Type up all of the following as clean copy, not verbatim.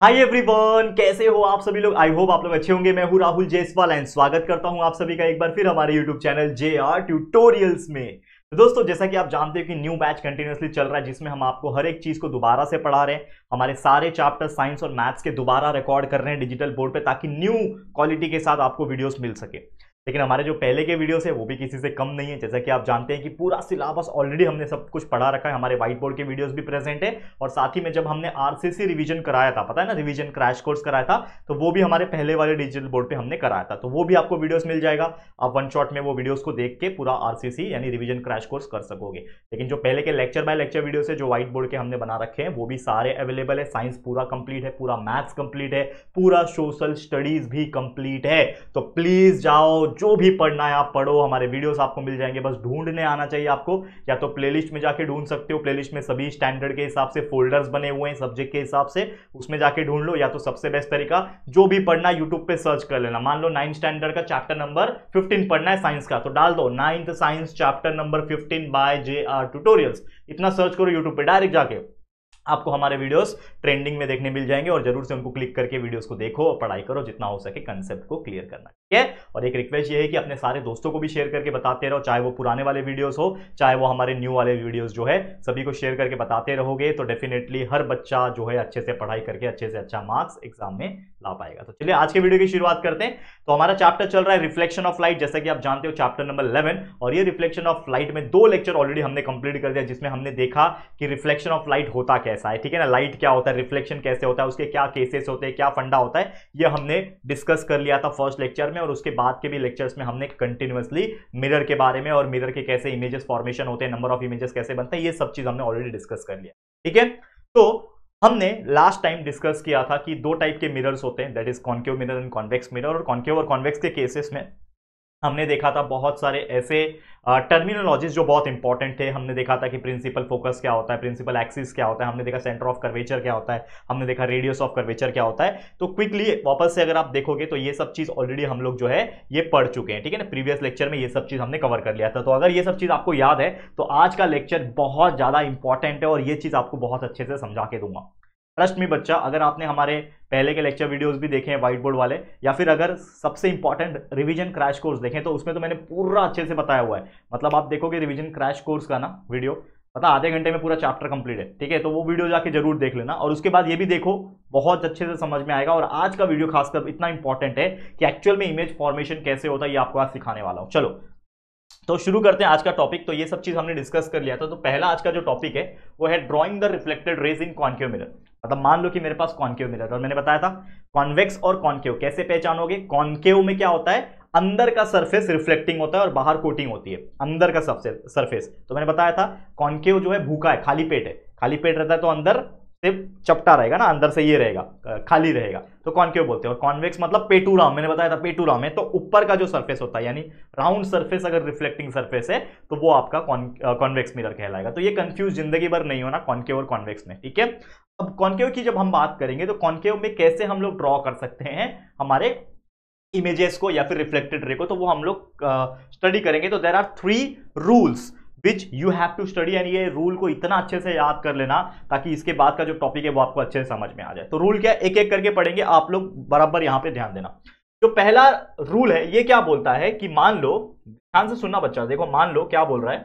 Hi everyone, कैसे हो आप सभी लोग। आई होप आप लोग अच्छे होंगे। मैं हूं राहुल जयसवाल एंड स्वागत करता हूं आप सभी का एक बार फिर हमारे यूट्यूब चैनल JR ट्यूटोरियल्स में। तो दोस्तों, जैसा कि आप जानते हो कि न्यू बैच कंटिन्यूअसली चल रहा है जिसमें हम आपको हर एक चीज को दोबारा से पढ़ा रहे हैं। हमारे सारे चैप्टर साइंस और मैथ्स के दोबारा रिकॉर्ड कर रहे हैं डिजिटल बोर्ड पे, ताकि न्यू क्वालिटी के साथ आपको वीडियोस मिल सके। लेकिन हमारे जो पहले के वीडियोस है वो भी किसी से कम नहीं है। जैसा कि आप जानते हैं कि पूरा सिलेबस ऑलरेडी हमने सब कुछ पढ़ा रखा है। हमारे व्हाइट बोर्ड के वीडियोस भी प्रेजेंट है और साथ ही में जब हमने RCC रिवीजन कराया था, पता है ना, रिवीजन क्रैश कोर्स कराया था, तो वो भी हमारे पहले वाले डिजिटल बोर्ड पे हमने कराया था। तो वो भी आपको वीडियोस मिल जाएगा। आप वन शॉट में वो वीडियोस को देख के पूरा RCC यानी रिवीजन क्रैश कोर्स कर सकोगे। लेकिन जो पहले के लेक्चर बाय लेक्चर वीडियोस है जो व्हाइट बोर्ड के हमने बना रखे हैं वो भी सारे अवेलेबल है। साइंस पूरा कंप्लीट है, पूरा मैथ्स कंप्लीट है, पूरा सोशल स्टडीज भी कंप्लीट है। तो प्लीज जाओ, जो भी पढ़ना है आप पढ़ो। हमारे वीडियोस आपको मिल जाएंगे, बस ढूंढने आना चाहिए आपको। या तो प्लेलिस्ट में जाके ढूंढ सकते हो, प्लेलिस्ट में सभी स्टैंडर्ड के हिसाब से फोल्डर्स बने हुए हैं सब्जेक्ट के हिसाब से, उसमें जाके ढूंढ लो। या तो सबसे बेस्ट तरीका, जो भी पढ़ना यूट्यूब पे सर्च कर लेना। मान लो 9th स्टैंडर्ड का चैप्टर नंबर 15 पढ़ना है साइंस का, तो डाल दो 9th science chapter number 15 by JR tutorials. इतना सर्च करो यूट्यूब पे, डायरेक्ट जाके आपको हमारे वीडियोस ट्रेंडिंग में देखने मिल जाएंगे। और जरूर से उनको क्लिक करके वीडियोस को देखो और पढ़ाई करो, जितना हो सके कंसेप्ट को क्लियर करना, ठीक है। और एक रिक्वेस्ट ये है कि अपने सारे दोस्तों को भी शेयर करके बताते रहो, चाहे वो पुराने वाले वीडियोस हो चाहे वो हमारे न्यू वाले वीडियोस जो है, सभी को शेयर करके बताते रहोगे तो डेफिनेटली हर बच्चा जो है अच्छे से पढ़ाई करके अच्छे से अच्छा मार्क्स एग्जाम में ला पाएगा। तो चलिए आज के वीडियो की शुरुआत करते हैं। तो हमारा चैप्टर चल रहा है रिफ्लेक्शन ऑफ लाइट, जैसा कि आप जानते हो चैप्टर नंबर 11। और ये रिफ्लेक्शन ऑफ लाइट में 2 लेक्चर ऑलरेडी हमने कंप्लीट कर दिया, जिसमें हमने देखा कि रिफ्लेक्शन ऑफ लाइट होता कैसा है, ठीक है ना। लाइट क्या होता है, रिफ्लेक्शन कैसे होता है, उसके क्या केसेस होते हैं, क्या फंडा होता है, ये हमने डिस्कस कर लिया था फर्स्ट लेक्चर में। और उसके बाद के भी लेक्चर्स में हमने कंटिन्यूअसली मिरर के बारे में और मिरर के कैसे इमेजेस फॉर्मेशन होते हैं, नंबर ऑफ इमेजेस कैसे बनते हैं, ये सब चीज हमने ऑलरेडी डिस्कस कर लिया, ठीक है। तो हमने लास्ट टाइम डिस्कस किया था कि 2 टाइप के मिरर्स होते हैं, that is concave mirror and convex mirror. और कॉन्केव और कॉन्वेक्स के केसेस में हमने देखा था बहुत सारे ऐसे टर्मिनोलॉजीज जो बहुत इंपॉर्टेंट थे। हमने देखा था कि प्रिंसिपल फोकस क्या होता है, प्रिंसिपल एक्सिस क्या होता है, हमने देखा सेंटर ऑफ कर्वेचर क्या होता है, हमने देखा रेडियस ऑफ कर्वेचर क्या होता है। तो क्विकली वापस से अगर आप देखोगे तो ये सब चीज ऑलरेडी हम लोग जो है ये पढ़ चुके हैं, ठीक है ना। प्रीवियस लेक्चर में ये सब चीज हमने कवर कर लिया था। तो अगर ये सब चीज आपको याद है तो आज का लेक्चर बहुत ज्यादा इंपॉर्टेंट है और ये चीज आपको बहुत अच्छे से समझा के दूंगा। ट्रस्ट मी बच्चा, अगर आपने हमारे पहले के लेक्चर वीडियोस भी देखे हैं व्हाइट बोर्ड वाले, या फिर अगर सबसे इंपॉर्टेंट रिवीजन क्रैश कोर्स देखें, तो उसमें तो मैंने पूरा अच्छे से बताया हुआ है। मतलब आप देखोगे रिवीजन क्रैश कोर्स का ना वीडियो, पता आधे घंटे में पूरा चैप्टर कंप्लीट है, ठीक है। तो वो वीडियो जाके जरूर देख लेना। और उसके बाद ये भी देखो, बहुत अच्छे से समझ में आएगा। और आज का वीडियो खासकर इतना इंपॉर्टेंट है कि एक्चुअल में इमेज फॉर्मेशन कैसे होता है ये आपको आज सिखाने वाला हूं। चलो तो शुरू करते हैं आज का टॉपिक। तो ये सब चीज हमने डिस्कस कर लिया था। तो पहला आज का जो टॉपिक है वो है drawing the reflected raise in concave mirror. मतलब मान लो कि मेरे पास कॉन्केव मिरर, और मैंने बताया था कॉन्वेक्स और कॉन्केव कैसे पहचानोगे। कॉन्केव में क्या होता है, अंदर का सरफेस रिफ्लेक्टिंग होता है और बाहर कोटिंग होती है, अंदर का सरफेस। तो मैंने बताया था कॉन्केव जो है भूखा है, खाली पेट है, खाली पेट रहता है तो अंदर से चपटा रहेगा ना, अंदर से ये रहेगा, खाली रहेगा, तो कॉन्केव बोलते हैं। और कॉन्वेक्स मतलब पेटूराम, मैंने बताया था पेटूराम है, तो ऊपर का जो सरफेस होता है यानी राउंड सरफेस अगर रिफ्लेक्टिंग सरफेस है तो वो आपका कॉन्वेक्स मिरर कहलाएगा। तो ये कंफ्यूज जिंदगी भर नहीं होना कॉन्केव और कॉन्वेक्स में, ठीक है। अब कॉन्केव की जब हम बात करेंगे तो कॉन्केव में कैसे हम लोग ड्रॉ कर सकते हैं हमारे इमेजेस को या फिर रिफ्लेक्टेड रे को, तो वो हम लोग स्टडी करेंगे। तो there are 3 rules which you have to study, यानी ये रूल को इतना अच्छे से याद कर लेना ताकि इसके बाद का जो टॉपिक है वो आपको अच्छे से समझ में आ जाए। तो रूल क्या, एक एक करके पढ़ेंगे, आप लोग बराबर यहां पे ध्यान देना। जो पहला रूल है ये क्या बोलता है कि मान लो, ध्यान से सुनना बच्चा, देखो मान लो क्या बोल रहा है,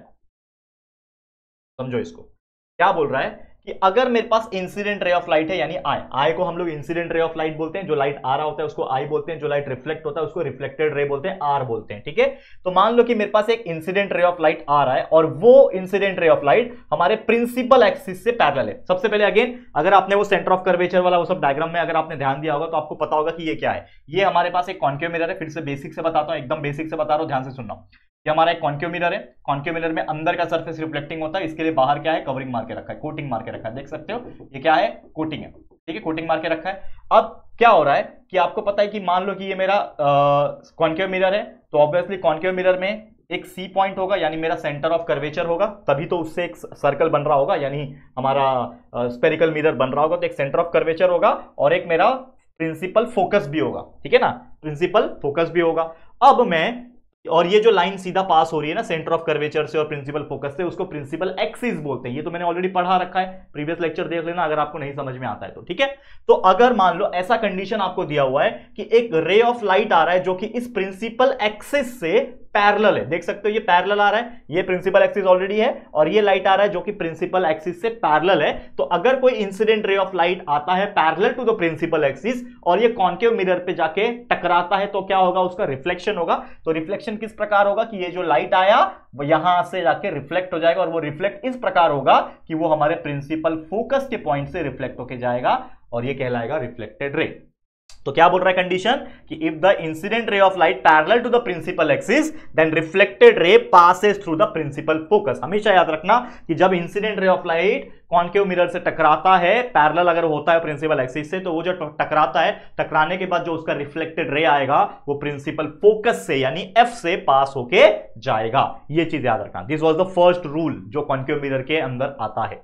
समझो इसको। क्या बोल रहा है कि अगर मेरे पास इंसिडेंट रे ऑफ लाइट है यानी आई को हम लोग इंसिडेंट रे ऑफ लाइट बोलते हैं, जो लाइट आ रहा होता है उसको आई बोलते हैं, जो लाइट रिफ्लेक्ट होता है उसको रिफ्लेक्टेड रे बोलते हैं, आर बोलते हैं, ठीक है। तो मान लो कि मेरे पास एक इंसिडेंट रे ऑफ लाइट आ रहा है और वो इंसिडेंट रे ऑफ लाइट हमारे प्रिंसिपल एक्सिस से पैरेलल है। सबसे पहले अगेन, अगर आपने वो सेंटर ऑफ कर्वेचर वाला वो सब डायग्राम में अगर आपने ध्यान दिया होगा तो आपको पता होगा कि ये क्या है। ये हमारे पास एक कॉन्केव मिरर है। फिर से बेसिक से बताता हूं, एकदम बेसिक से बता रहा हूं, ध्यान से सुनना। ये हमारा एक कॉन्केव मिरर है। कॉन्केव मिरर में अंदर का सरफेस रिफ्लेक्टिंग होता है, इसके लिए बाहर क्या है, कवरिंग मार के रखा है, कोटिंग मार के रखा है, देख सकते हो ये क्या है, कोटिंग है, ठीक है, कोटिंग मार के रखा है। अब क्या हो रहा है कि आपको पता है कि मान लो कि ये मेरा कॉन्केव मिरर है, तो ऑब्वियसली कॉन्केव मिरर में एक सी पॉइंट होगा यानी मेरा सेंटर ऑफ कर्वेचर होगा, तभी तो उससे एक सर्कल बन रहा होगा, यानी हमारा स्पेरिकल मिरर बन रहा होगा। तो एक सेंटर ऑफ कर्वेचर होगा और एक मेरा प्रिंसिपल फोकस भी होगा, ठीक है ना, प्रिंसिपल फोकस भी होगा। अब मैं और ये जो लाइन सीधा पास हो रही है ना सेंटर ऑफ कर्वेचर से और प्रिंसिपल फोकस से, उसको प्रिंसिपल एक्सिस बोलते हैं। ये तो मैंने ऑलरेडी पढ़ा रखा है, प्रीवियस लेक्चर देख लेना अगर आपको नहीं समझ में आता है तो, ठीक है। तो अगर मान लो ऐसा कंडीशन आपको दिया हुआ है कि एक रे ऑफ लाइट आ रहा है जो कि इस प्रिंसिपल एक्सिस से पैरेलल है, देख सकते हो ये पैरेलल आ रहा है, ये प्रिंसिपल एक्सिस ऑलरेडी है, और ये लाइट आ रहा है जो कि प्रिंसिपल एक्सिस से पैरेलल है। तो अगर कोई इंसिडेंट रे ऑफ लाइट आता है parallel to the principal axis और ये कॉन्केव मिरर पे जाके टकराता है, तो क्या होगा, उसका रिफ्लेक्शन होगा। तो रिफ्लेक्शन किस प्रकार होगा कि ये जो लाइट आया वो यहां से जाके रिफ्लेक्ट हो जाएगा, और वो रिफ्लेक्ट इस प्रकार होगा कि वो हमारे प्रिंसिपल फोकस के पॉइंट से रिफ्लेक्ट होके जाएगा, और ये कहलाएगा रिफ्लेक्टेड रे। तो क्या बोल रहा है कंडीशन कि if the incident ray of light parallel to the principal axis then reflected ray passes through the principal focus. हमेशा याद रखना कि जब incident ray of light concave mirror से टकराता है, पैरेलल अगर होता है प्रिंसिपल एक्सिस से, तो वो जो टकराता है, टकराने के बाद जो उसका रिफ्लेक्टेड रे आएगा वो प्रिंसिपल फोकस से यानी एफ से पास होके जाएगा। ये चीज याद रखना। This was the first rule जो कॉन्केव मिरर के अंदर आता है।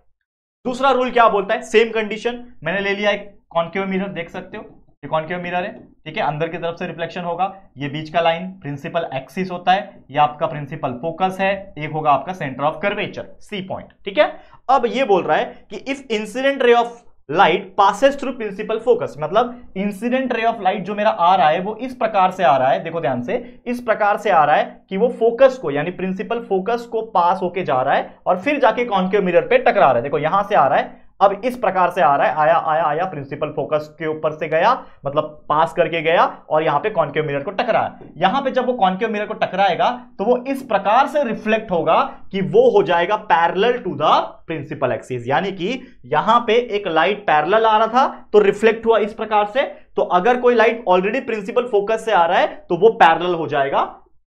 दूसरा रूल क्या बोलता है, सेम कंडीशन, मैंने ले लिया एक कॉन्केव मिरर, देख सकते हो ये कॉन्केव मिरर है, ठीक है, अंदर की तरफ से रिफ्लेक्शन होगा, ये बीच का लाइन प्रिंसिपल एक्सिस होता है, ये आपका प्रिंसिपल फोकस है, एक होगा आपका centre of curvature C point, ठीक है। अब ये बोल रहा है कि if incident ray of light passes through principal focus, मतलब इंसिडेंट रे ऑफ लाइट जो मेरा आ रहा है वो इस प्रकार से आ रहा है, देखो ध्यान से, इस प्रकार से आ रहा है कि वो फोकस को यानी प्रिंसिपल फोकस को पास होके जा रहा है और फिर जाके कॉन्केव मिरर पे टकरा रहा है। देखो यहां से आ रहा है, अब इस प्रकार से आ रहा है, आया आया आया, प्रिंसिपल फोकस के ऊपर से गया, मतलब पास करके गया और यहां पे कॉन्केव मिरर को टकराया। यहां पे जब वो कॉन्केव मिरर को टकराएगा तो वो इस प्रकार से रिफ्लेक्ट होगा कि वो हो जाएगा parallel to the principal axis, यानी कि यहां पे एक लाइट पैरेलल आ रहा था तो रिफ्लेक्ट हुआ इस प्रकार से। तो अगर कोई लाइट ऑलरेडी प्रिंसिपल फोकस से आ रहा है तो वो पैरेलल हो जाएगा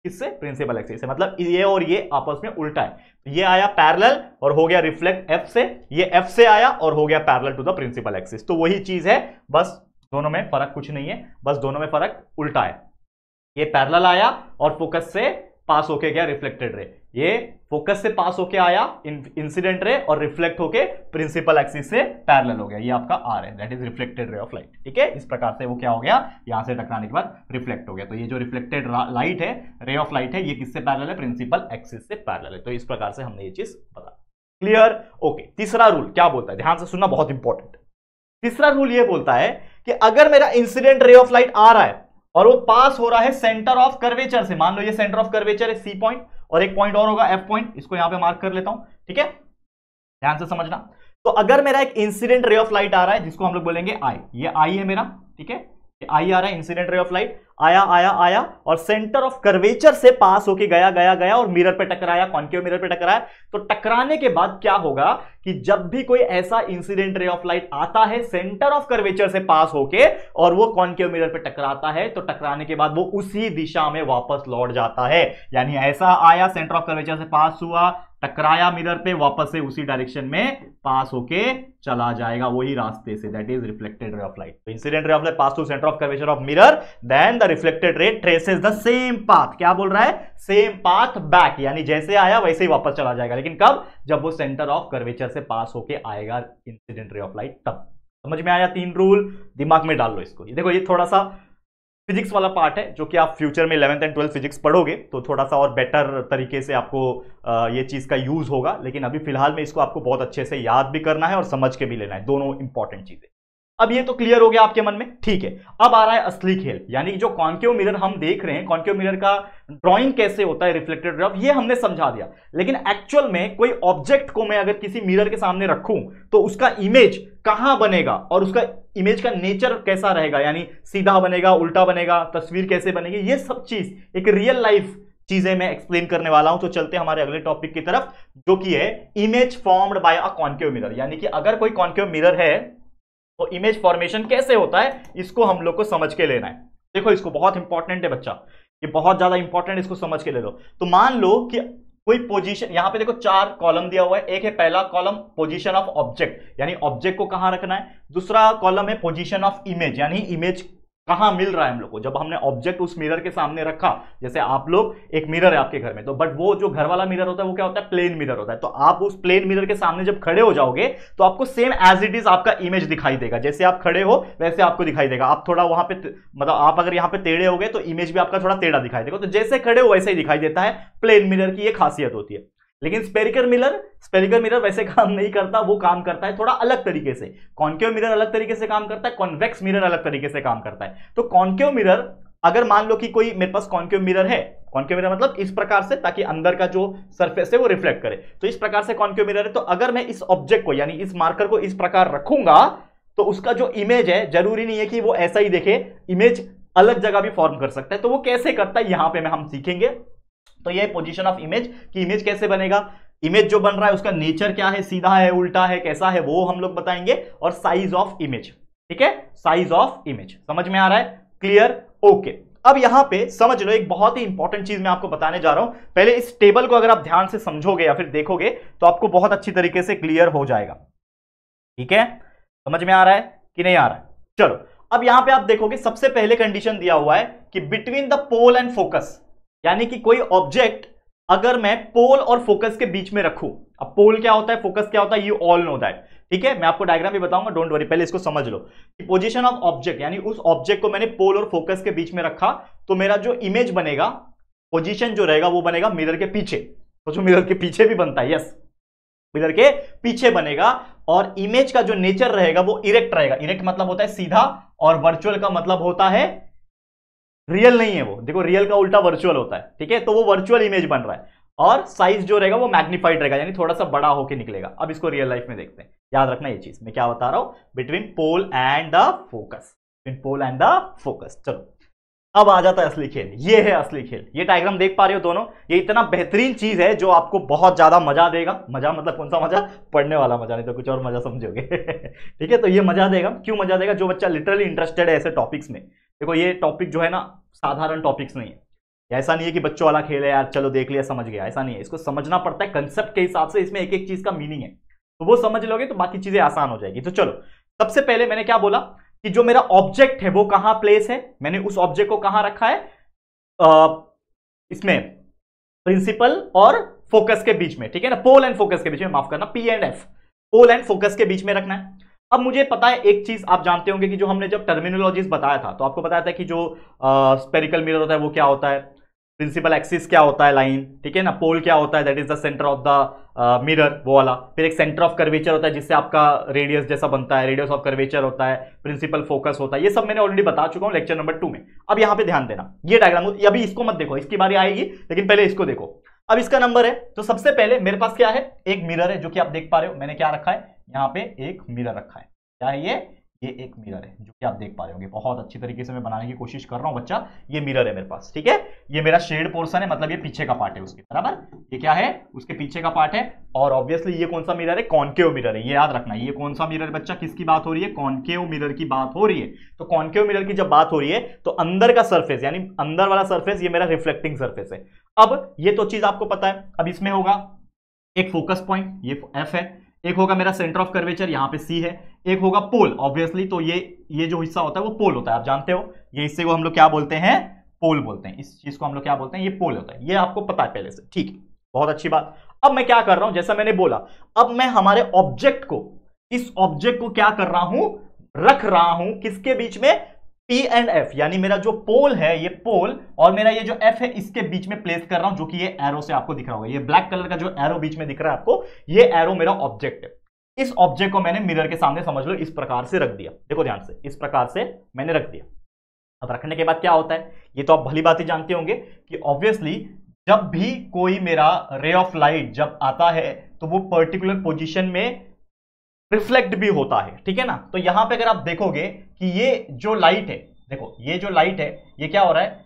किससे, प्रिंसिपल एक्सिस से, मतलब ये और ये आपस में उल्टा है। ये आया पैरेलल और हो गया रिफ्लेक्ट एफ से, ये एफ से आया और हो गया parallel to the principal axis. तो वही चीज है, बस दोनों में फर्क कुछ नहीं है, बस दोनों में फर्क उल्टा है। ये पैरेलल आया और फोकस से पास होके गया रिफ्लेक्टेड रे, ये फोकस से पास होके आया इंसिडेंट रे और रिफ्लेक्ट होके प्रिंसिपल एक्सिस से पैरेलल हो गया, ये आपका आर है, that is reflected ray of light, ठीक है। इस प्रकार से वो क्या हो गया, यहां से टकराने के बाद रिफ्लेक्ट हो गया। तो ये जो रिफ्लेक्टेड लाइट है, रे ऑफ लाइट है, ये किससे पैरेलल है, प्रिंसिपल एक्सिस से पैरेलल है। तो इस प्रकार से हमने ये चीज बता, क्लियर, ओके। तीसरा रूल क्या बोलता है, ध्यान से सुनना, बहुत इंपॉर्टेंट। तीसरा रूल ये बोलता है कि अगर मेरा इंसिडेंट रे ऑफ लाइट आ रहा है और वो पास हो रहा है सेंटर ऑफ कर्वेचर से, मान लो ये सेंटर ऑफ कर्वेचर है सी पॉइंट और एक पॉइंट और होगा एफ पॉइंट, इसको यहां पे मार्क कर लेता हूं, ठीक है, ध्यान से समझना। तो अगर मेरा एक इंसिडेंट रे ऑफ लाइट आ रहा है जिसको हम लोग बोलेंगे आई, ये आई है मेरा, ठीक है, आई आ रहा है, इंसिडेंट रे ऑफ लाइट आया आया आया और सेंटर ऑफ कर्वेचर से पास होके गया गया गया और मिरर पे टकराया, कॉन्केव मिरर पे टकराया। तो टकराने के बाद क्या होगा कि जब भी कोई ऐसा इंसिडेंट रे ऑफ लाइट आता है सेंटर ऑफ कर्वेचर से पास होके और वो कॉन्केव मिरर पे टकराता है, तो टकराने के बाद वो उसी दिशा में वापस लौट जाता है। यानी ऐसा आया, सेंटर ऑफ कर्वेचर से पास हुआ, टकराया मिरर पे, वापस से उसी डायरेक्शन में पास होके चला जाएगा, वही रास्ते से, that is reflected ray of light. तो incident ray of light pass through centre of curvature of mirror, then the reflected ray traces the same path, क्या बोल रहा है, सेम पाथ बैक, यानी जैसे आया वैसे ही वापस चला जाएगा, लेकिन कब, जब वो सेंटर ऑफ कर्वेचर से पास होके आएगा इंसिडेंट रे ऑफ लाइट, तब। समझ में आया, तीन रूल दिमाग में डाल लो इसको। देखो ये थोड़ा सा फिजिक्स वाला पार्ट है जो कि आप फ्यूचर में 11th एंड 12th फिजिक्स पढ़ोगे तो थोड़ा सा और बेटर तरीके से आपको ये चीज का यूज होगा, लेकिन अभी फिलहाल में इसको आपको बहुत अच्छे से याद भी करना है और समझ के भी लेना है, दोनों इंपॉर्टेंट चीजें। अब ये तो क्लियर हो गया आपके मन में, ठीक है। अब आ रहा है असली खेल, यानी जो कॉन्केव मिरर हम देख रहे हैं, कॉन्केव मिरर का ड्राइंग कैसे होता है, रिफ्लेक्टेड रे ऑफ, ये हमने समझा दिया। लेकिन एक्चुअल में कोई ऑब्जेक्ट को मैं अगर किसी मिरर के सामने रखूं तो उसका इमेज कहां बनेगा और उसका इमेज का नेचर कैसा रहेगा, यानी सीधा बनेगा, उल्टा बनेगा, तस्वीर कैसे बनेगी, ये सब चीज एक रियल लाइफ चीजें मैं एक्सप्लेन करने वाला हूं। तो चलते हमारे अगले टॉपिक की तरफ, जो कि है image formed by a concave mirror, यानी कि अगर कोई कॉन्केव मिरर है तो इमेज फॉर्मेशन कैसे होता है, इसको हम लोग को समझ के लेना है। देखो इसको बहुत इंपॉर्टेंट है बच्चा, ये बहुत ज्यादा इंपॉर्टेंट, इसको समझ के ले लो। तो मान लो कि कोई पोजीशन, यहां पे देखो 4 कॉलम दिया हुआ है, एक है पहला कॉलम पोजीशन ऑफ ऑब्जेक्ट, यानी ऑब्जेक्ट को कहां रखना है, दूसरा कॉलम है पोजीशन ऑफ इमेज, यानी इमेज कहां मिल रहा है हम लोग को, जब हमने ऑब्जेक्ट उस मिरर के सामने रखा, जैसे आप लोग एक मिरर है आपके घर में, तो बट वो जो घर वाला मिरर होता है वो क्या होता है, प्लेन मिरर होता है। तो आप उस प्लेन मिरर के सामने जब खड़े हो जाओगे तो आपको सेम एज इट इज आपका इमेज दिखाई देगा, जैसे आप खड़े हो वैसे आपको दिखाई देगा। आप थोड़ा वहां पे मतलब आप अगर यहां पे टेढ़े हो गए तो इमेज भी आपका थोड़ा टेढ़ा दिखाई देगा, तो जैसे खड़े हो वैसे ही दिखाई देता है। प्लेन मिरर की ये खासियत होती है। लेकिन स्पेरिकल मिरर वैसे काम नहीं करता, वो काम करता है थोड़ा अलग तरीके से। कॉन्केव मिरर अलग तरीके से काम करता है, कॉन्वेक्स मिरर अलग तरीके से काम करता है। तो कॉन्केव मिरर, अगर मान लो कि कोई मेरे पास कॉन्केव मिरर है, कॉन्केव मिरर मतलब इस प्रकार से, ताकि अंदर का जो सरफेस है वो रिफ्लेक्ट करे, तो इस प्रकार से कॉन्केव मिरर है। तो अगर मैं इस ऑब्जेक्ट को यानी इस मार्कर को इस प्रकार रखूंगा तो उसका जो इमेज है जरूरी नहीं है कि वो ऐसा ही देखे, इमेज अलग जगह भी फॉर्म कर सकता है। तो वो कैसे करता है यहां पे हम सीखेंगे। तो ये पोजीशन ऑफ इमेज कि इमेज कैसे बनेगा, इमेज जो बन रहा है उसका नेचर क्या है, सीधा है, उल्टा है, कैसा है, वो हम लोग बताएंगे। और साइज ऑफ इमेज, ठीक है, साइज ऑफ इमेज समझ में आ रहा है, क्लियर, ओके। अब यहां पे समझ लो एक बहुत ही इंपॉर्टेंट चीज मैं आपको बताने जा रहा हूं। पहले इस टेबल को अगर आप ध्यान से समझोगे या फिर देखोगे तो आपको बहुत अच्छी तरीके से क्लियर हो जाएगा, ठीक है, समझ में आ रहा है कि नहीं आ रहा है। चलो अब यहां पे आप देखोगे सबसे पहले कंडीशन दिया हुआ है कि between the pole and focus, यानी कि कोई ऑब्जेक्ट अगर मैं पोल और फोकस के बीच में रखूं, अब पोल क्या होता है, फोकस क्या होता है, यू ऑल नो दैट, ठीक है। मैं आपको डायग्राम भी बताऊंगा, डोंट वरी, पहले इसको समझ लो कि पोजीशन ऑफ ऑब्जेक्ट, यानी उस ऑब्जेक्ट को मैंने पोल और फोकस के बीच में रखा तो मेरा जो इमेज बनेगा, पोजीशन जो रहेगा वो बनेगा मिरर के पीछे। तो जो मिरर के पीछे भी बनता है, यस, मिरर के पीछे बनेगा। और इमेज का जो नेचर रहेगा वो इरेक्ट रहेगा। इरेक्ट मतलब होता है सीधा, और वर्चुअल का मतलब होता है रियल नहीं है वो, देखो रियल का उल्टा वर्चुअल होता है, ठीक है। तो वो वर्चुअल इमेज बन रहा है और साइज जो रहेगा वो मैग्नीफाइड रहेगा, यानी थोड़ा सा बड़ा होके निकलेगा। अब इसको रियल लाइफ में देखते हैं, याद रखना ये चीज मैं क्या बता रहा हूं, between pole and the focus, between pole and the focus. चलो अब आ जाता है असली खेल, ये है असली खेल। ये डायग्राम देख पा रहे हो दोनों, ये इतना बेहतरीन चीज है जो आपको बहुत ज्यादा मजा देगा। मजा मतलब कौन सा मजा, पढ़ने वाला मजा, नहीं तो कुछ और मजा समझोगे ठीक है। तो ये मजा देगा, क्यों मजा देगा, जो बच्चा लिटरली इंटरेस्टेड है ऐसे टॉपिक्स में। देखो ये टॉपिक जो है ना साधारण टॉपिक्स नहीं है, ऐसा नहीं है कि बच्चों वाला खेल है यार चलो देख लिया समझ गया, ऐसा नहीं है। इसको समझना पड़ता है कंसेप्ट के हिसाब से, इसमें एक एक चीज का मीनिंग है, तो वो समझ लोगे तो बाकी चीजें आसान हो जाएगी। तो चलो सबसे पहले मैंने क्या बोला कि जो मेरा ऑब्जेक्ट है वो कहां प्लेस है, मैंने उस ऑब्जेक्ट को कहां रखा है, इसमें प्रिंसिपल और फोकस के बीच में, ठीक है ना, पोल एंड फोकस के बीच में, माफ करना P and F, pole and focus के बीच में रखना है। अब मुझे पता है एक चीज आप जानते होंगे कि जो हमने जब टर्मिनोलॉजीज बताया था तो आपको बताया था कि जो स्पेरिकल मिरर होता है वो क्या होता है, प्रिंसिपल एक्सिस क्या होता है, लाइन, ठीक है ना, पोल क्या होता है, that is the centre of the mirror, वो वाला। फिर एक सेंटर ऑफ कर्वेचर होता है जिससे आपका रेडियस जैसा बनता है, रेडियस ऑफ कर्वेचर होता है, प्रिंसिपल फोकस होता है। ये सब मैंने ऑलरेडी बता चुका हूं लेक्चर नंबर 2 में। अब यहां पे ध्यान देना, ये डायग्राम, अभी इसको मत देखो, इसकी बारी आएगी, लेकिन पहले इसको देखो। अब इसका नंबर है, तो सबसे पहले मेरे पास क्या है, एक मिरर है जो कि आप देख पा रहे हो। मैंने क्या रखा है, यहां पे एक मिरर रखा है, क्या है ये एक मिरर है जो कि आप देख पा रहे होंगे। बहुत अच्छी तरीके से मैं बनाने की कोशिश कर रहा हूं बच्चा, ये मिरर है मेरे पास, ठीक है। ये मेरा शेड पोर्शन है, मतलब ये पीछे का पार्ट है उसके, बराबर, ये क्या है, उसके पीछे का पार्ट है। और ऑब्वियसली ये कौन सा मिरर है, कॉन्केव मिरर है, ये याद रखना। ये कौन सा मिरर बच्चा, किसकी बात हो रही है, कॉन्केव मिरर की बात हो रही है। तो कॉन्केव मिरर की जब बात हो रही है तो अंदर का सरफेस, यानी अंदर वाला सरफेस, ये मेरा रिफ्लेक्टिंग सरफेस है। अब ये तो चीज आपको पता है। अब इसमें होगा एक फोकस पॉइंट, ये एफ है, एक होगा मेरा सेंटर ऑफ कर्वेचर, यहां पे सी है, एक होगा पोल, ऑब्वियसली। तो ये जो हिस्सा होता है वो पोल होता है, आप जानते हो। ये हिस्से को हम लोग क्या बोलते हैं, पोल बोलते हैं। इस चीज को हम लोग क्या बोलते हैं, ये पोल होता है। ये आपको पता है पहले से, ठीक है, बहुत अच्छी बात। अब मैं क्या कर रहा हूं, जैसा मैंने बोला, अब मैं हमारे ऑब्जेक्ट को, इस ऑब्जेक्ट को क्या कर रहा हूं, रख रहा हूं किसके बीच में, P एंड F, यानी मेरा जो पोल है, ये पोल, और मेरा ये जो F है, इसके बीच में प्लेस कर रहा हूं, जो कि ये एरो से आपको दिख रहा होगा। ये ब्लैक कलर का जो एरो बीच में दिख रहा है आपको, ये एरो मेरा ऑब्जेक्ट है। इस ऑब्जेक्ट को मैंने मिरर के सामने समझ लो इस प्रकार से रख दिया, देखो ध्यान से, इस प्रकार से मैंने रख दिया। अब रखने के बाद क्या होता है, ये तो आप भली बात ही जानते होंगे कि ऑब्वियसली जब भी कोई मेरा रे ऑफ लाइट जब आता है तो वो पर्टिकुलर पोजीशन में रिफ्लेक्ट भी होता है, ठीक है ना। तो यहां पे अगर आप देखोगे कि ये जो लाइट है, देखो ये जो लाइट है, ये क्या हो रहा है,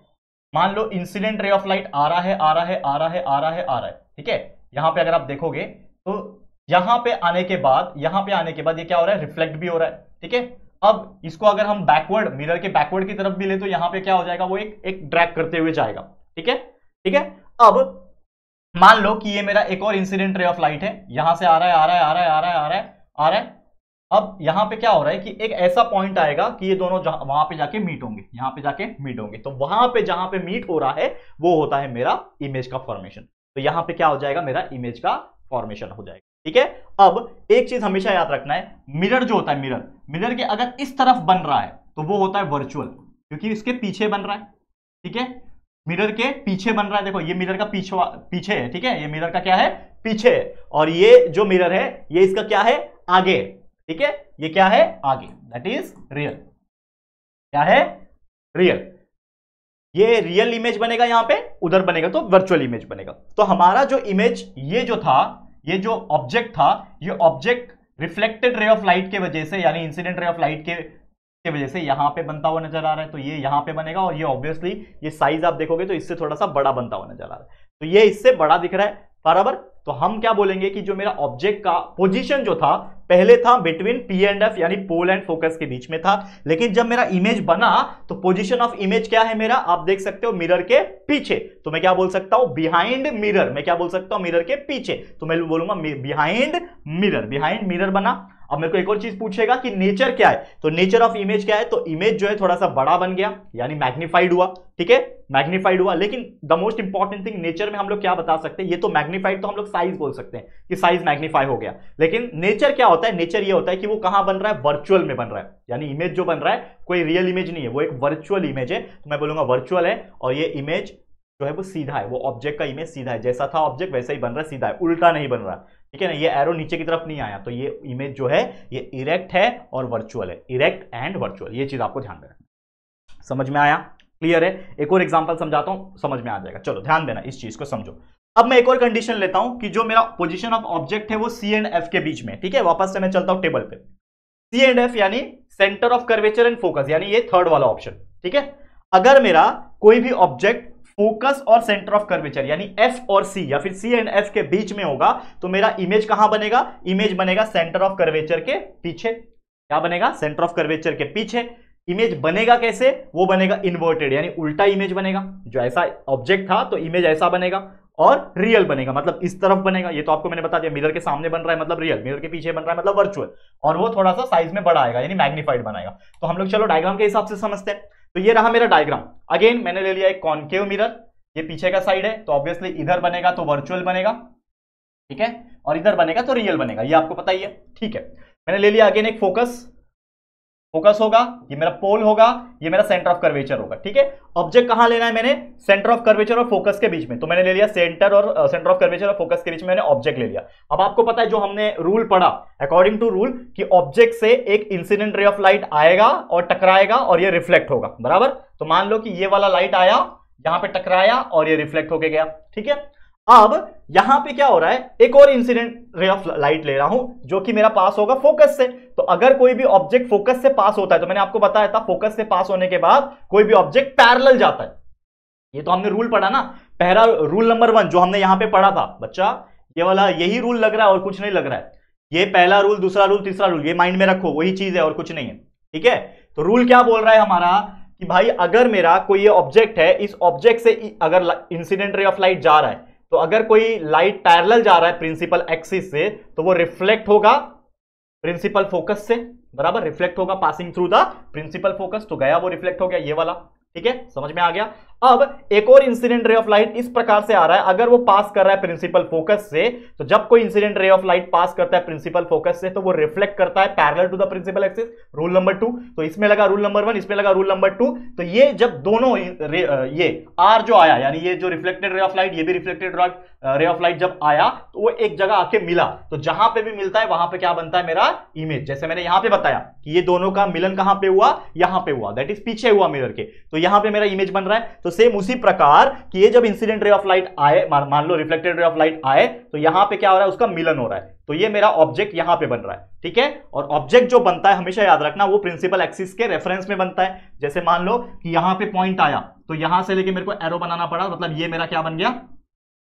मान लो इंसिडेंट रे ऑफ लाइट आ रहा है, आ रहा है, आ रहा है, आ रहा है, आ रहा है, ठीक है। यहां पे अगर आप देखोगे तो यहां पे आने के बाद, यहां पे आने के बाद ये क्या हो रहा है, रिफ्लेक्ट भी हो रहा है, ठीक है। अब इसको अगर हम बैकवर्ड, मिरर के बैकवर्ड की तरफ भी ले तो यहां पे क्या हो जाएगा, वो एक ड्रैग करते हुए जाएगा, ठीक है, ठीक है। अब मान लो कि ये मेरा एक और इंसिडेंट रे ऑफ लाइट है, यहां से आ रहा है, आ रहा है, आ रहा है, आ रहा है, आ रहा है, आ रहा है, अब यहां पे क्या हो रहा है कि एक ऐसा पॉइंट आएगा कि ये दोनों वहां पे जाके मीट होंगे, यहां पे जाके मीट होंगे, तो वहां पे जहां पे मीट हो रहा है वो होता है मेरा इमेज का फॉर्मेशन। तो यहां पे क्या हो जाएगा, मेरा इमेज का फॉर्मेशन हो जाएगा। ठीक है, अब एक चीज हमेशा याद रखना है, मिरर जो होता है, मिरर के अगर इस तरफ बन रहा है तो वो होता है वर्चुअल, क्योंकि इसके पीछे बन रहा है। ठीक है, मिरर के पीछे बन रहा है, देखो ये मिरर का पीछे है। ठीक है, ये मिरर का क्या है, पीछे है, और ये जो मिरर है ये इसका क्या है, आगे। ठीक है, ये क्या है, आगे, दैट इज रियल। क्या है, रियल। ये रियल इमेज बनेगा, यहां पे उधर बनेगा तो वर्चुअल इमेज बनेगा। तो हमारा जो इमेज ये जो था, ये जो ऑब्जेक्ट था, ये object reflected ray of light के वजह से, यानी इंसिडेंट रे ऑफ लाइट के वजह से यहां पे बनता हुआ नजर आ रहा है, तो ये यहां पे बनेगा, और ये ऑब्वियसली ये साइज आप देखोगे तो इससे थोड़ा सा बड़ा बनता हुआ नजर आ रहा है, तो ये इससे बड़ा दिख रहा है, बराबर। तो हम क्या बोलेंगे कि जो मेरा ऑब्जेक्ट का पोजीशन जो था, पहले था बिटवीन पी एंड एफ, यानी पोल एंड फोकस के बीच में था, लेकिन जब मेरा इमेज बना तो पोजीशन ऑफ इमेज क्या है मेरा, आप देख सकते हो मिरर के पीछे। तो मैं क्या बोल सकता हूं, बिहाइंड मिरर। मैं क्या बोल सकता हूं, मिरर के पीछे, तो मैं बोलूंगा बिहाइंड मिरर। बिहाइंड मिरर बना। अब मेरे को एक और चीज पूछेगा कि नेचर क्या है, तो नेचर ऑफ इमेज क्या है, तो इमेज जो है थोड़ा सा बड़ा बन गया, यानी मैग्नीफाइड हुआ। ठीक है, मैग्नीफाइड हुआ, लेकिन the most important thing, nature में हम लोग क्या बता सकते हैं, ये तो मैग्नीफाइड तो हम लोग साइज बोल सकते हैं कि साइज मैग्नीफाई हो गया, लेकिन नेचर क्या होता है, नेचर ये होता है कि वो कहां बन रहा है, वर्चुअल में बन रहा है, यानी इमेज जो बन रहा है कोई रियल इमेज नहीं है, वो एक वर्चुअल इमेज है, तो मैं बोलूंगा वर्चुअल है। और ये इमेज जो है वो सीधा है, वो ऑब्जेक्ट का इमेज सीधा है, जैसा था ऑब्जेक्ट वैसा ही बन रहा है, सीधा है, उल्टा नहीं बन रहा। ठीक है ना, ये एरो नीचे की तरफ नहीं आया, तो ये इमेज जो है ये इरेक्ट है और वर्चुअल है, इरेक्ट एंड वर्चुअल, ये चीज आपको ध्यान में रखना। समझ में आया, क्लियर है। एक और एग्जांपल समझाता हूं, समझ में आ जाएगा। चलो ध्यान देना, इस चीज को समझो। अब मैं एक और कंडीशन लेता हूं कि जो मेरा पोजीशन ऑफ ऑब्जेक्ट है वो सी एंड एफ के बीच में। ठीक है, वापस से मैं चलता हूं टेबल पे, सी एंड एफ यानी centre of curvature and focus, यानी ये थर्ड वाला ऑप्शन। ठीक है, अगर मेरा कोई भी ऑब्जेक्ट फोकस और सेंटर ऑफ कर्वेचर यानी एफ और सी, या फिर सी एंड एफ के बीच में होगा, तो मेरा इमेज कहां बनेगा, इमेज बनेगा सेंटर ऑफ कर्वेचर के पीछे। क्या बनेगा, सेंटर ऑफ कर्वेचर के पीछे। इमेज बनेगा कैसे, वो बनेगा इन्वर्टेड, यानी उल्टा इमेज बनेगा। जो ऐसा ऑब्जेक्ट था तो इमेज ऐसा बनेगा, और रियल बनेगा मतलब इस तरफ बनेगा। ये तो आपको मैंने बता दिया, मिरर के सामने बन रहा है मतलब रियल, मिरर के पीछे बन रहा है मतलब वर्चुअल, और वो थोड़ा सा साइज में बड़ा आएगा, यानी मैग्नीफाइड बनाएगा। तो हम लोग चलो डायग्राम के हिसाब से समझते हैं। तो ये रहा मेरा डायग्राम। अगेन मैंने ले लिया एक कॉन्केव मिरर, ये पीछे का साइड है, तो ऑब्वियसली इधर बनेगा तो वर्चुअल बनेगा। ठीक है, और इधर बनेगा तो रियल बनेगा, ये आपको पता ही है। ठीक है, मैंने ले लिया अगेन एक फोकस होगा, ये मेरा पोल होगा, ये मेरा सेंटर ऑफ कर्वेचर होगा। ठीक है, ऑब्जेक्ट कहां लेना है मैंने, सेंटर ऑफ कर्वेचर और फोकस के बीच में, तो मैंने ले लिया सेंटर ऑफ कर्वेचर और फोकस के बीच में मैंने ऑब्जेक्ट ले लिया। अब आपको पता है जो हमने रूल पढ़ा, अकॉर्डिंग टू रूल, कि ऑब्जेक्ट से एक इंसिडेंट रे ऑफ लाइट आएगा और टकराएगा और ये रिफ्लेक्ट होगा, बराबर। तो मान लो कि ये वाला लाइट आया, यहां पे टकराया और ये रिफ्लेक्ट होके गया। ठीक है, अब यहां पे क्या हो रहा है, एक और इंसिडेंट रे ऑफ लाइट ले रहा हूं जो कि मेरा पास होगा फोकस से। तो अगर कोई भी ऑब्जेक्ट फोकस से पास होता है, तो मैंने आपको बताया था फोकस से पास होने के बाद कोई भी ऑब्जेक्ट पैरेलल जाता है। ये तो हमने रूल पढ़ा ना, पहला रूल नंबर 1 जो हमने यहां पे पढ़ा था बच्चा, ये वाला यही रूल लग रहा है और कुछ नहीं लग रहा है। ये पहला रूल, दूसरा रूल, तीसरा रूल, ये माइंड में रखो, वही चीज है और कुछ नहीं है। ठीक है, तो रूल क्या बोल रहा है हमारा कि भाई अगर मेरा कोई ये ऑब्जेक्ट है, इस ऑब्जेक्ट से अगर इंसिडेंट रे ऑफ लाइट जा रहा है, तो अगर कोई लाइट पैरेलल जा रहा है प्रिंसिपल एक्सिस से, तो वो रिफ्लेक्ट होगा प्रिंसिपल फोकस से, बराबर, रिफ्लेक्ट होगा passing through the principal focus, तो गया वो रिफ्लेक्ट हो गया ये वाला। ठीक है, समझ में आ गया। अब एक और इंसिडेंट रे ऑफ लाइट इस प्रकार से आ रहा है, अगर वो पास कर रहा है प्रिंसिपल फोकस से, तो जब कोई इंसिडेंट रे ऑफ लाइट पास करता है प्रिंसिपल फोकस से, तो वो रिफ्लेक्ट करता है parallel to the principal axis, rule number 2। तो इसमें लगा रूल नंबर 1, इसमें लगा रूल नंबर 2। तो ये जब दोनों ये आर जो आया, यानी ये जो रिफ्लेक्टेड रे ऑफ लाइट, ये भी रिफ्लेक्टेड रे ऑफ लाइट जब आया, तो वो एक जगह आके मिला, तो जहां पे भी मिलता है वहां पे क्या बनता है मेरा इमेज। जैसे मैंने यहां पे बताया कि ये दोनों का मिलन कहां पे हुआ, यहां पे हुआ, दैट इज पीछे हुआ मिरर के, तो यहां पे मेरा इमेज बन रहा है। तो सेम उसी प्रकार कि ये जब इंसिडेंट रे ऑफ लाइट आए, मान लो रिफ्लेक्टेड रे ऑफ लाइट आए, तो यहां पे क्या हो रहा है, उसका मिलन हो रहा है, तो ये मेरा ऑब्जेक्ट यहां पे बन रहा है। ठीक है, और ऑब्जेक्ट जो बनता है हमेशा याद रखना वो प्रिंसिपल एक्सिस के रेफरेंस में बनता है। जैसे मान लो कि यहां पे पॉइंट आया, तो यहां से लेके मेरे को एरो बनाना पड़ा, मतलब ये मेरा क्या बन गया,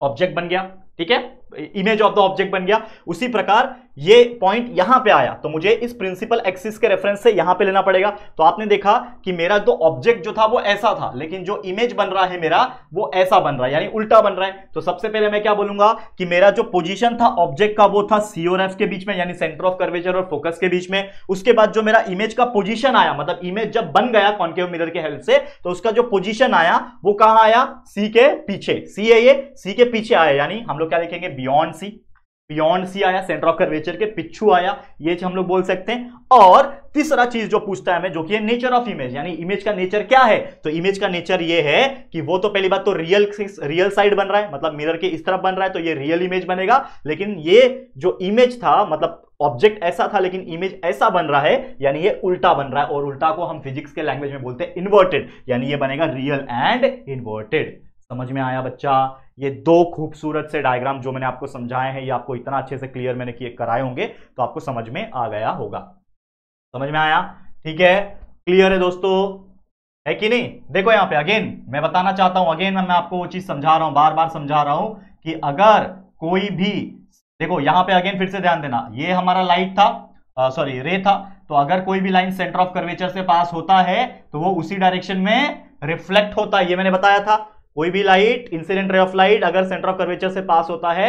ऑब्जेक्ट बन गया। ठीक है, इमेज ऑफ द ऑब्जेक्ट बन गया। उसी प्रकार ये पॉइंट यहां पे आया तो मुझे इस प्रिंसिपल एक्सिस के रेफरेंस से यहां पे लेना पड़ेगा। तो आपने देखा कि मेरा तो ऑब्जेक्ट जो था वो ऐसा था, लेकिन जो इमेज बन रहा है मेरा वो ऐसा बन रहा है, यानी उल्टा बन रहा है। तो सबसे पहले मैं क्या बोलूंगा कि मेरा जो पोजीशन था ऑब्जेक्ट का वो था सी और एफ के बीच में, यानी सेंटर ऑफ कर्वेचर और फोकस के बीच में। उसके बाद जो मेरा इमेज का पोजीशन आया, मतलब इमेज जब बन गया कॉन्केव मिरर के हेल्प से, तो उसका जो पोजीशन आया वो कहां आया, सी के पीछे। सी है ये, सी के पीछे आया, यानी हम लोग क्या लिखेंगे, बियॉन्ड सी। बियॉन्ड सी आया, सेंटर ऑफ कर्वेचर के पिछू आया, ये हम लोग बोल सकते हैं। और तीसरा चीज जो पूछता है हमें, जो कि है नेचर ऑफ इमेज, यानी इमेज का नेचर क्या है। तो इमेज का नेचर ये है कि वो तो पहली बात तो रियल साइड बन रहा है, मतलब मिरर के इस तरफ बन रहा है, तो ये रियल इमेज बनेगा। लेकिन ये जो इमेज था, मतलब ऑब्जेक्ट ऐसा था लेकिन इमेज ऐसा बन रहा है, यानी ये उल्टा बन रहा है। और उल्टा को हम फिजिक्स के लैंग्वेज में बोलते हैं इन्वर्टेड, यानी ये बनेगा रियल एंड इन्वर्टेड। समझ में आया बच्चा? ये दो खूबसूरत से डायग्राम जो मैंने आपको समझाए हैं, ये आपको इतना अच्छे से क्लियर मैंने किए कराए होंगे तो आपको समझ में आ गया होगा। समझ में आया? ठीक है, क्लियर है दोस्तों, है कि नहीं? देखो यहां पे अगेन मैं बताना चाहता हूं, अगेन मैं आपको वो चीज समझा रहा हूं, बार बार समझा रहा हूं कि अगर कोई भी, देखो यहां पे अगेन फिर से ध्यान देना, ये हमारा लाइट था, सॉरी रे था, तो अगर कोई भी लाइन सेंटर ऑफ कर्वेचर से पास होता है तो वो उसी डायरेक्शन में रिफ्लेक्ट होता है। ये मैंने बताया था, कोई भी light, incident ray of light अगर सेंटर ऑफ कर्वेचर से पास होता है,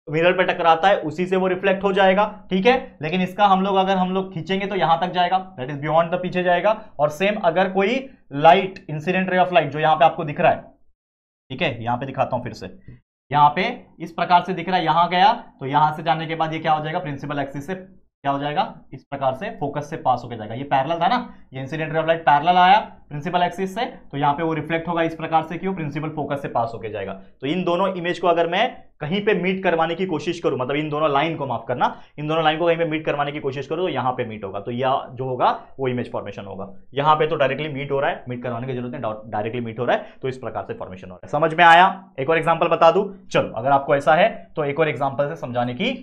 मिरर पे टकराता है, उसी से वो रिफ्लेक्ट हो जाएगा। ठीक है, लेकिन इसका हम लोग खींचेंगे तो यहां तक जाएगा, दैट इज बियॉन्ड द पीछे जाएगा। और सेम अगर कोई light, incident ray of light जो यहां पे आपको दिख रहा है, ठीक है, यहां पे दिखाता हूं फिर से, यहां पे इस प्रकार से दिख रहा है, यहां गया तो यहां से जाने के बाद ये क्या हो जाएगा, प्रिंसिपल एक्सिस से क्या हो जाएगा, इस प्रकार से फोकस से पास होकर जाएगा। ये पैरेलल था ना, ये incident ray of light parallel आया प्रिंसिपल एक्सिस से, तो यहां पे वो रिफ्लेक्ट होगा इस प्रकार से, क्यों, प्रिंसिपल फोकस से पास होकर जाएगा। तो इन दोनों इमेज को अगर मैं कहीं पे मीट करवाने की कोशिश करूं, मतलब इन दोनों लाइन को, माफ करना, इन दोनों लाइन को कहीं पे मीट करवाने की कोशिश करूं तो यहां पे मीट होगा, तो यह जो होगा वो इमेज फॉर्मेशन होगा। यहां पे तो डायरेक्टली मीट हो रहा है, मीट करवाने की जरूरत नहीं, डायरेक्टली मीट हो रहा है, तो इस प्रकार से फॉर्मेशन हो रहा है। समझ में आया? एक और एग्जाम्पल बता दूं, चलो अगर आपको ऐसा है तो एक और एग्जाम्पल से समझाने की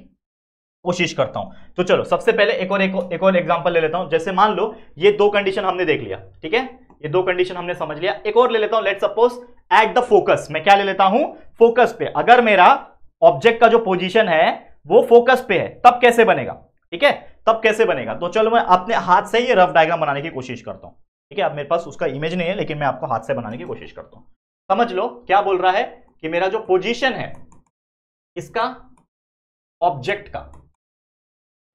कोशिश करता हूं। तो चलो सबसे पहले एक और एग्जांपल ले लेता हूं। जैसे मान लो ये दो कंडीशन हमने देख लिया, ठीक है, ये दो कंडीशन हमने समझ लिया। एक और ले लेता हूं, let's suppose at the focus, मैं क्या ले लेता हूं, फोकस पे। अगर मेरा ऑब्जेक्ट का जो पोजीशन है वो फोकस पे है, तब कैसे बनेगा, ठीक है, तब कैसे बनेगा। तो चलो मैं अपने हाथ से ये रफ डायग्राम बनाने की कोशिश करता हूं, ठीक है। अब मेरे पास उसका इमेज नहीं है, लेकिन मैं आपको हाथ से बनाने की कोशिश करता हूं। समझ लो क्या बोल रहा है कि मेरा जो पोजीशन है इसका ऑब्जेक्ट का,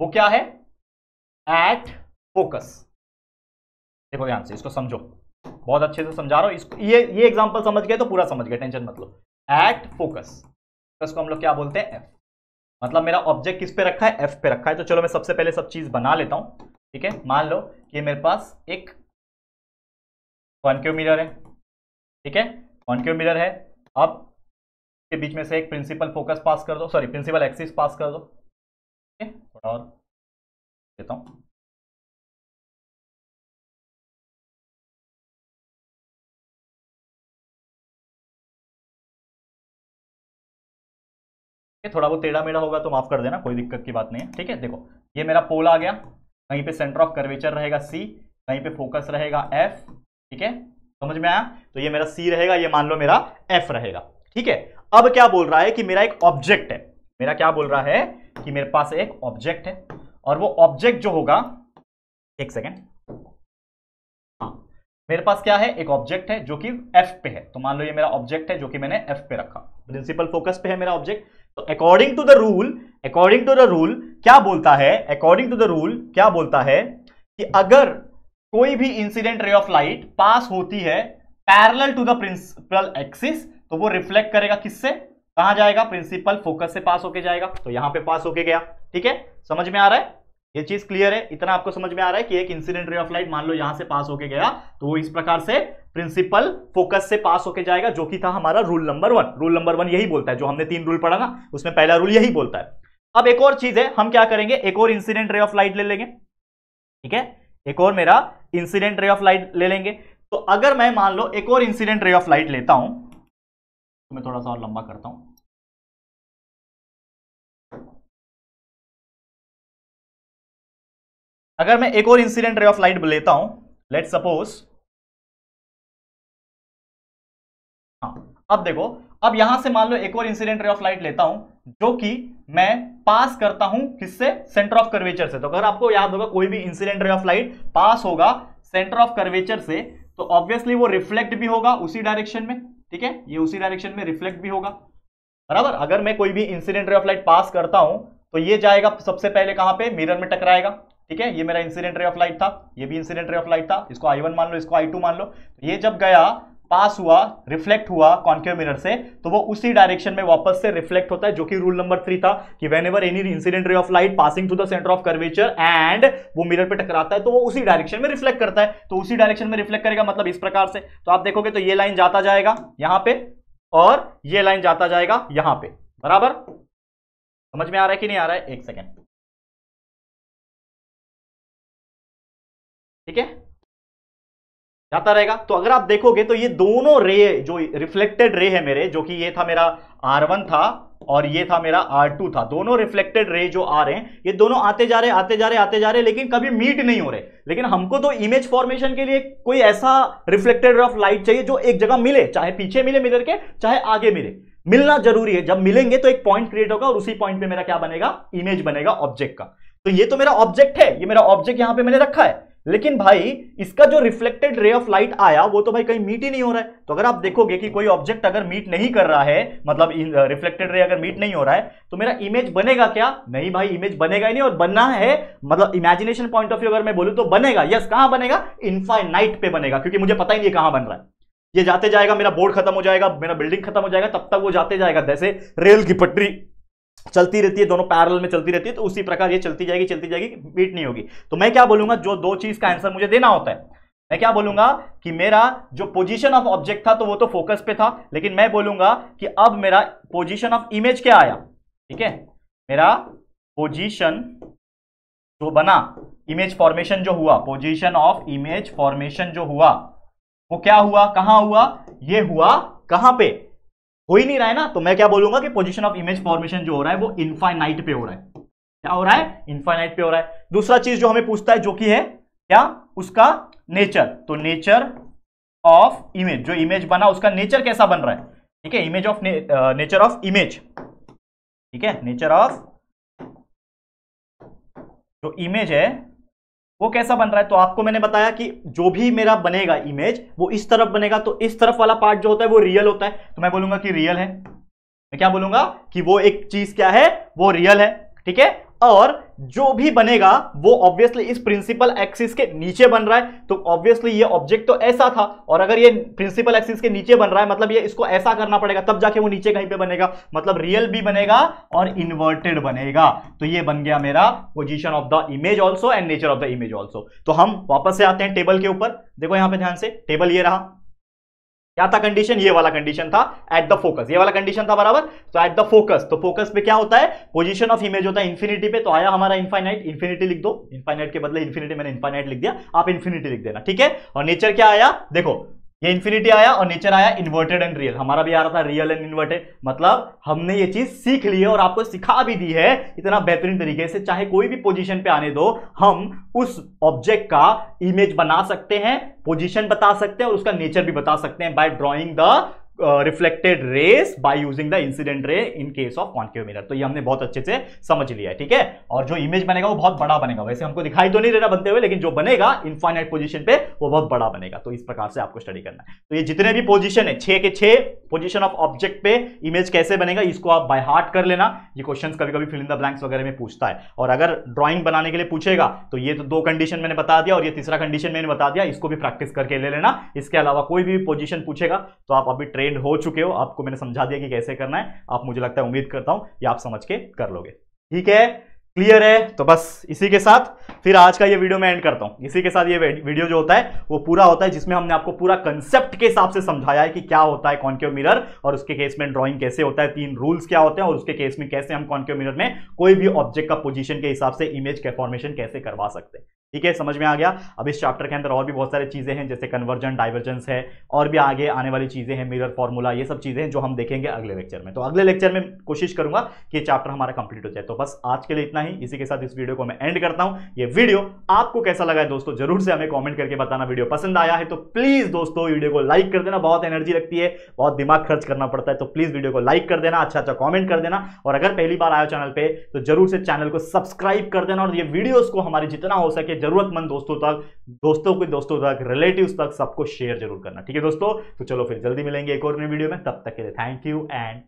वो क्या है, एट फोकस। देखो ध्यान से इसको समझो, बहुत अच्छे से समझा रहा हूं इसको, ये एग्जांपल समझ गए तो पूरा समझ गए, टेंशन मत लो। एट फोकस, फोकस को हम लोग क्या बोलते हैं, एफ, मतलब मेरा ऑब्जेक्ट किस पे रखा है, एफ पे रखा है। तो चलो मैं सबसे पहले सब चीज बना लेता हूं, ठीक है। मान लो कि मेरे पास एक कॉन्केव मिरर है, ठीक है, कॉन्केव मिरर है। अब के बीच में से एक प्रिंसिपल फोकस पास कर दो, सॉरी प्रिंसिपल एक्सिस पास कर दो, थोड़ा और देता हूं, थोड़ा वो टेढ़ा मेढ़ा होगा तो माफ कर देना, कोई दिक्कत की बात नहीं है, ठीक है। देखो ये मेरा पोल आ गया, कहीं पे सेंटर ऑफ कर्वेचर रहेगा सी, कहीं पे फोकस रहेगा एफ, ठीक है, समझ में आया। तो ये मेरा सी रहेगा, ये मान लो मेरा एफ रहेगा, ठीक है। अब क्या बोल रहा है कि मेरा एक ऑब्जेक्ट है, मेरा क्या बोल रहा है कि मेरे पास एक ऑब्जेक्ट है, और वो ऑब्जेक्ट जो होगा, एक सेकेंड, हाँ, मेरे पास क्या है, एक ऑब्जेक्ट है जो कि एफ पे है। तो मान लो ये मेरा ऑब्जेक्ट है जो कि मैंने एफ पे रखा, प्रिंसिपल फोकस पे है मेरा ऑब्जेक्ट। तो अकॉर्डिंग टू द रूल क्या बोलता है, अकॉर्डिंग टू द रूल क्या बोलता है कि अगर कोई भी incident ray of light pass होती है parallel to the principal axis, तो वो रिफ्लेक्ट करेगा किससे, कहां जाएगा, प्रिंसिपल फोकस से पास होके जाएगा। तो यहां पे पास होके गया, ठीक है, समझ में आ रहा है, ये चीज क्लियर है, इतना आपको समझ में आ रहा है कि एक इंसिडेंट रे ऑफ लाइट मान लो यहां से पास होके गया तो वो इस प्रकार से प्रिंसिपल फोकस से पास होके जाएगा, जो कि था हमारा रूल नंबर 1। रूल नंबर 1 यही बोलता है, जो हमने 3 रूल पढ़ा ना, उसमें पहला रूल यही बोलता है। अब एक और चीज है, हम क्या करेंगे, एक और इंसिडेंट रे ऑफ लाइट ले लेंगे, ठीक है, एक और मेरा इंसिडेंट रे ऑफ लाइट ले लेंगे। तो अगर मैं मान लो एक और इंसिडेंट रे ऑफ लाइट लेता हूं, तो मैं थोड़ा सा और लंबा करता हूं, अगर मैं एक और इंसिडेंट रे ऑफ लाइट लेता हूं, लेट्स सपोज, हाँ, अब देखो, अब यहां से मान लो एक और इंसिडेंट रे ऑफ लाइट लेता हूं जो कि मैं पास करता हूं किससे, सेंटर ऑफ कर्वेचर से। तो अगर आपको याद होगा कोई भी इंसिडेंट रे ऑफ लाइट पास होगा सेंटर ऑफ कर्वेचर से तो ऑब्वियसली वो रिफ्लेक्ट भी होगा उसी डायरेक्शन में, ठीक है, ये उसी डायरेक्शन में रिफ्लेक्ट भी होगा, बराबर। अगर मैं कोई भी इंसिडेंट रे ऑफ लाइट पास करता हूं तो ये जाएगा सबसे पहले कहां पे, मिरर में टकराएगा, ठीक है। ये मेरा इंसिडेंट रे ऑफ लाइट था, ये भी इंसिडेंट रे ऑफ लाइट था, इसको I1 मान लो, इसको I2 मान लो। ये जब गया पास हुआ, रिफ्लेक्ट हुआ कॉन्केव मिरर से, तो वो उसी डायरेक्शन में वापस से रिफ्लेक्ट होता है, जो कि रूल नंबर 3 था कि whenever any incident ray of light passing through the centre of curvature and वो मिरर पे टकराता है तो वो उसी डायरेक्शन में रिफ्लेक्ट करता है। तो उसी डायरेक्शन में रिफ्लेक्ट करेगा मतलब इस प्रकार से। तो आप देखोगे तो ये लाइन जाता जाएगा यहां पे और ये लाइन जाता जाएगा यहां पे, बराबर। समझ में आ रहा है कि नहीं आ रहा है, एक सेकेंड, ठीक है, जाता रहेगा। तो अगर आप देखोगे तो ये दोनों रे जो रिफ्लेक्टेड रे है मेरे, जो कि ये था मेरा R1 था और ये था मेरा R2 था, दोनों रिफ्लेक्टेड रे जो आ रहे हैं ये दोनों आते जा रहे आते जा रहे आते जा रहे, लेकिन कभी मीट नहीं हो रहे। लेकिन हमको तो इमेज फॉर्मेशन के लिए कोई ऐसा रिफ्लेक्टेड रे ऑफ लाइट चाहिए जो एक जगह मिले, चाहे पीछे मिले मिरर के, चाहे आगे मिले, मिलना जरूरी है। जब मिलेंगे तो एक पॉइंट क्रिएट होगा और उसी पॉइंट पे मेरा क्या बनेगा, इमेज बनेगा ऑब्जेक्ट का। तो ये तो मेरा ऑब्जेक्ट है, ये मेरा ऑब्जेक्ट यहां पे मैंने रखा है, लेकिन भाई इसका जो रिफ्लेक्टेड रे ऑफ लाइट आया वो तो भाई कहीं मीट ही नहीं हो रहा है। तो अगर आप देखोगे कि कोई ऑब्जेक्ट अगर मीट नहीं कर रहा है, मतलब रिफ्लेक्टेड रे अगर मीट नहीं हो रहा है, तो मेरा इमेज बनेगा क्या, नहीं भाई इमेज बनेगा ही नहीं। और बनना है मतलब इमेजिनेशन पॉइंट ऑफ व्यू अगर मैं बोलूं तो बनेगा, यस, कहां बनेगा, इनफाइनाइट पे बनेगा, क्योंकि मुझे पता ही नहीं कहां बन रहा है। ये जाते जाएगा, मेरा बोर्ड खत्म हो जाएगा, मेरा बिल्डिंग खत्म हो जाएगा, तब तक वो जाते जाएगा, जैसे रेल की पटरी चलती रहती है, दोनों पैरेलल में चलती रहती है, तो उसी प्रकार ये चलती जाएगी, बीट नहीं होगी। तो मैं क्या बोलूंगा, जो दो चीज का आंसर मुझे देना होता है, मैं क्या बोलूंगा कि मेरा जो पोजीशन ऑफ ऑब्जेक्ट था तो वो तो फोकस पे था, लेकिन मैं बोलूंगा कि अब मेरा पोजीशन ऑफ इमेज क्या आया, ठीक है, मेरा पोजीशन जो बना, इमेज फॉर्मेशन जो हुआ, पोजीशन ऑफ इमेज फॉर्मेशन जो हुआ वो क्या हुआ, कहां हुआ, ये हुआ कहां पे, हो ही नहीं रहा है ना। तो मैं क्या बोलूंगा कि पोजीशन ऑफ इमेज फॉर्मेशन जो हो रहा है वो इनफाइनाइट पे हो रहा है। क्या हो रहा है, इनफाइनाइट पे हो रहा है। दूसरा चीज जो हमें पूछता है जो कि है क्या, उसका नेचर। तो नेचर ऑफ इमेज, जो इमेज बना उसका नेचर कैसा बन रहा है, ठीक है, image of nature of image, ठीक है, नेचर ऑफ जो इमेज है वो कैसा बन रहा है। तो आपको मैंने बताया कि जो भी मेरा बनेगा इमेज वो इस तरफ बनेगा, तो इस तरफ वाला पार्ट जो होता है वो रियल होता है, तो मैं बोलूंगा कि रियल है। मैं क्या बोलूंगा कि वो एक चीज क्या है, वो रियल है, ठीक है। और जो भी बनेगा वो ऑब्वियसली इस प्रिंसिपल एक्सिस के नीचे बन रहा है, तो ऑब्वियसली ये ऑब्जेक्ट तो ऐसा था, और अगर ये प्रिंसिपल एक्सिस के नीचे बन रहा है मतलब ये इसको ऐसा करना पड़ेगा तब जाके वो नीचे कहीं पे बनेगा, मतलब रियल भी बनेगा और इन्वर्टेड बनेगा। तो ये बन गया मेरा position of the image also and nature of the image also. तो हम वापस से आते हैं टेबल के ऊपर, देखो यहां पे ध्यान से, टेबल ये रहा, क्या था कंडीशन, ये वाला कंडीशन था एट द फोकस, ये वाला कंडीशन था, बराबर। तो एट द फोकस, तो फोकस पे क्या होता है, पोजीशन ऑफ इमेज होता है इंफिनिटी पे, तो आया हमारा इनफाइनाइट, इंफिनिटी लिख दो, इनफाइनाइट के बदले इंफिनिटी, मैंने इनफाइनाइट लिख दिया, आप इंफिनिटी लिख देना, ठीक है। और नेचर क्या आया, देखो ये इंफिनिटी आया और नेचर आया इन्वर्टेड एंड रियल, हमारा भी आ रहा था रियल एंड इन्वर्टेड, मतलब हमने ये चीज सीख ली है और आपको सिखा भी दी है इतना बेहतरीन तरीके से। चाहे कोई भी पोजीशन पे आने दो, हम उस ऑब्जेक्ट का इमेज बना सकते हैं, पोजीशन बता सकते हैं और उसका नेचर भी बता सकते हैं by drawing the reflected rays by using the incident ray in case of concave mirror. तो ये हमने बहुत अच्छे से समझ लिया है, ठीक है। और जो इमेज बनेगा वो बहुत बड़ा बनेगा, वैसे हमको दिखाई तो नहीं दे रहा बनते हुए, लेकिन जो बनेगा इनफाइनाइट पोजीशन पे वो बहुत बड़ा बनेगा। तो इस प्रकार से आपको स्टडी करना है। तो ये जितने भी पोजीशन है, 6 के 6 पोजीशन ऑफ ऑब्जेक्ट पे इमेज कैसे बनेगा, इसको आप बाय हार्ट कर लेना। ये क्वेश्चन कभी कभी फिल इन द ब्लैंक्स वगैरह में पूछता है, और अगर ड्रॉइंग बनाने के लिए पूछेगा तो ये तो 2 कंडीशन मैंने बता दिया और ये तीसरा कंडीशन मैंने बता दिया, इसको भी प्रैक्टिस करके ले लेना। इसके अलावा कोई भी पोजीशन पूछेगा तो आप अभी ट्रेंड हो चुके हो, आपको मैंने समझा दिया कि कैसे करना है, आप मुझे लगता है, उम्मीद करता हूं ये आप समझ के कर लोगे, ठीक है, क्लियर है। तो बस इसी के साथ फिर आज का ये वीडियो मैं एंड करता हूं। इसी के साथ ये वीडियो जो होता है वो पूरा होता है, जिसमें हमने आपको पूरा कंसेप्ट के हिसाब से समझाया है कि क्या होता है कॉन्केव मिरर और उसके केस में ड्राइंग कैसे होता है, 3 रूल्स क्या होते हैं और उसके केस में कैसे हम कॉन्केव मिरर में कोई भी ऑब्जेक्ट का पोजीशन के हिसाब से इमेज के फॉर्मेशन कैसे करवा सकते हैं। ठीक है, समझ में आ गया। अब इस चैप्टर के अंदर और भी बहुत सारी चीजें हैं, जैसे कन्वर्जन, डाइवर्जेंस है, और भी आगे आने वाली चीजें हैं, मिरर फॉर्मूला, ये सब चीजें हैं जो हम देखेंगे अगले लेक्चर में। तो अगले लेक्चर में कोशिश करूंगा कि ये चैप्टर हमारा कंप्लीट हो जाए। तो बस आज के लिए इतना ही, इसी के साथ इस वीडियो को मैं एंड करता हूं। ये वीडियो आपको कैसा लगा है दोस्तों, जरूर से हमें कॉमेंट करके बताना। वीडियो पसंद आया है तो प्लीज दोस्तों वीडियो को लाइक कर देना, बहुत एनर्जी लगती है, बहुत दिमाग खर्च करना पड़ता है, तो प्लीज वीडियो को लाइक कर देना, अच्छा अच्छा कॉमेंट कर देना, और अगर पहली बार आए चैनल पे तो जरूर से चैनल को सब्सक्राइब कर देना, और ये वीडियोस को हमारे जितना हो सके जरूरतमंद दोस्तों तक, दोस्तों तक, रिलेटिव्स तक, सबको शेयर जरूर करना। ठीक है दोस्तों, तो चलो फिर जल्दी मिलेंगे एक और नई वीडियो में, तब तक के लिए थैंक यू एंड